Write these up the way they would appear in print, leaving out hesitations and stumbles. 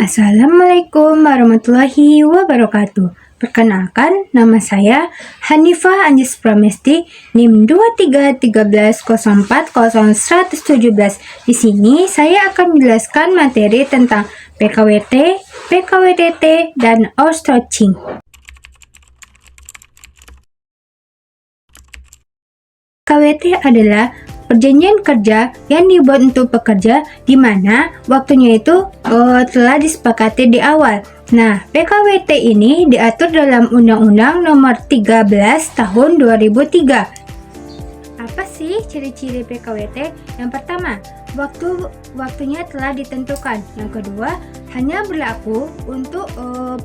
Assalamualaikum warahmatullahi wabarakatuh. Perkenalkan, nama saya Hanifah Anjis Pramesti, NIM 2313040117. Di sini saya akan menjelaskan materi tentang PKWT, PKWTT, dan outsourcing. PKWT adalah perjanjian kerja yang dibuat untuk pekerja di mana waktunya itu telah disepakati di awal. Nah, PKWT ini diatur dalam Undang-Undang Nomor 13 Tahun 2003. Apa sih ciri-ciri PKWT? Yang pertama, waktunya telah ditentukan. Yang kedua, hanya berlaku untuk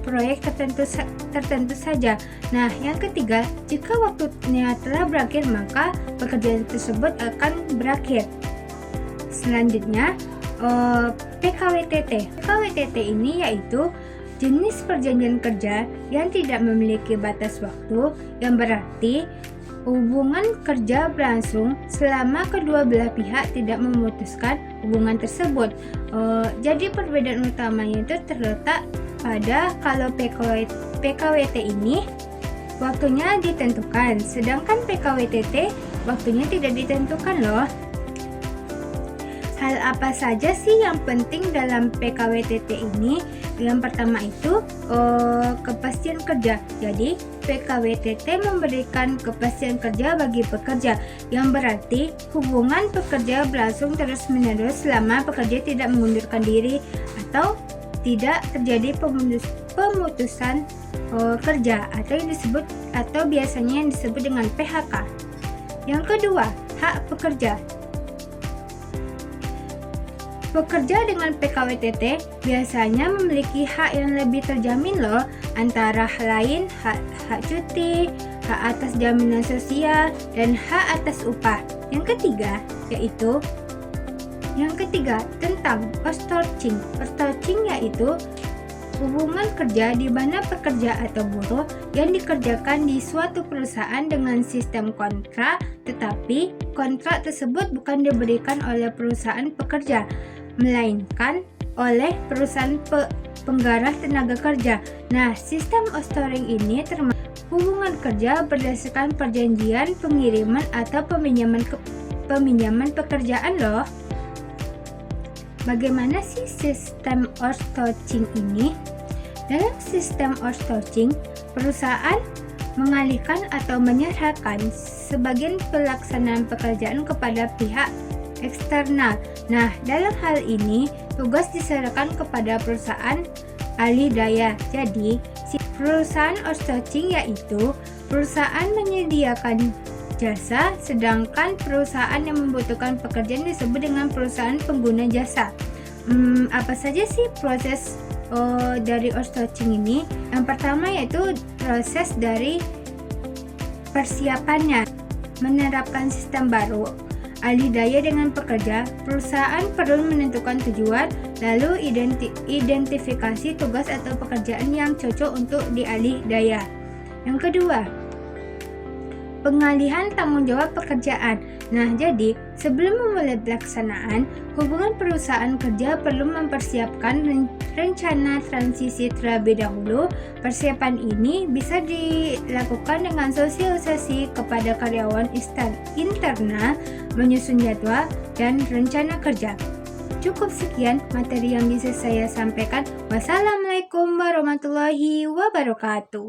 proyek tertentu saja. Nah, yang ketiga, jika waktunya telah berakhir, maka pekerjaan tersebut akan berakhir. Selanjutnya, PKWTT. PKWTT ini yaitu jenis perjanjian kerja yang tidak memiliki batas waktu, yang berarti hubungan kerja berlangsung selama kedua belah pihak tidak memutuskan hubungan tersebut. Jadi perbedaan utamanya itu terletak pada kalau PKWT ini waktunya ditentukan, sedangkan PKWTT waktunya tidak ditentukan loh. Hal apa saja sih yang penting dalam PKWTT ini? Yang pertama itu kepastian kerja. Jadi PKWTT memberikan kepastian kerja bagi pekerja, yang berarti hubungan pekerja berlangsung terus-menerus selama pekerja tidak mengundurkan diri atau tidak terjadi pemutusan kerja atau biasanya yang disebut dengan PHK. Yang kedua, hak pekerja. Pekerja dengan PKWTT biasanya memiliki hak yang lebih terjamin loh, antara lain hak cuti, hak atas jaminan sosial, dan hak atas upah. Yang ketiga tentang outsourcing. Outsourcing yaitu hubungan kerja di mana pekerja atau buruh yang dikerjakan di suatu perusahaan dengan sistem kontrak, tetapi kontrak tersebut bukan diberikan oleh perusahaan pekerja, melainkan oleh perusahaan penggarap tenaga kerja. Nah, sistem outsourcing ini termasuk hubungan kerja berdasarkan perjanjian pengiriman atau peminjaman pekerjaan loh. Bagaimana sih sistem outsourcing ini? Dalam sistem outsourcing, perusahaan mengalihkan atau menyerahkan sebagian pelaksanaan pekerjaan kepada pihak eksternal. Nah, dalam hal ini tugas diserahkan kepada perusahaan alih daya. Jadi, perusahaan outsourcing yaitu perusahaan menyediakan jasa, sedangkan perusahaan yang membutuhkan pekerjaan disebut dengan perusahaan pengguna jasa. Apa saja sih proses dari outsourcing ini? Yang pertama yaitu proses dari persiapannya, menerapkan sistem baru. Alih daya dengan pekerja, perusahaan perlu menentukan tujuan, lalu identifikasi tugas atau pekerjaan yang cocok untuk dialih daya. Yang kedua, pengalihan tanggung jawab pekerjaan. Nah, jadi sebelum memulai pelaksanaan, hubungan perusahaan kerja perlu mempersiapkan rencana transisi terlebih dahulu. Persiapan ini bisa dilakukan dengan sosialisasi kepada karyawan internal, menyusun jadwal dan rencana kerja. Cukup sekian materi yang bisa saya sampaikan. Wassalamualaikum warahmatullahi wabarakatuh.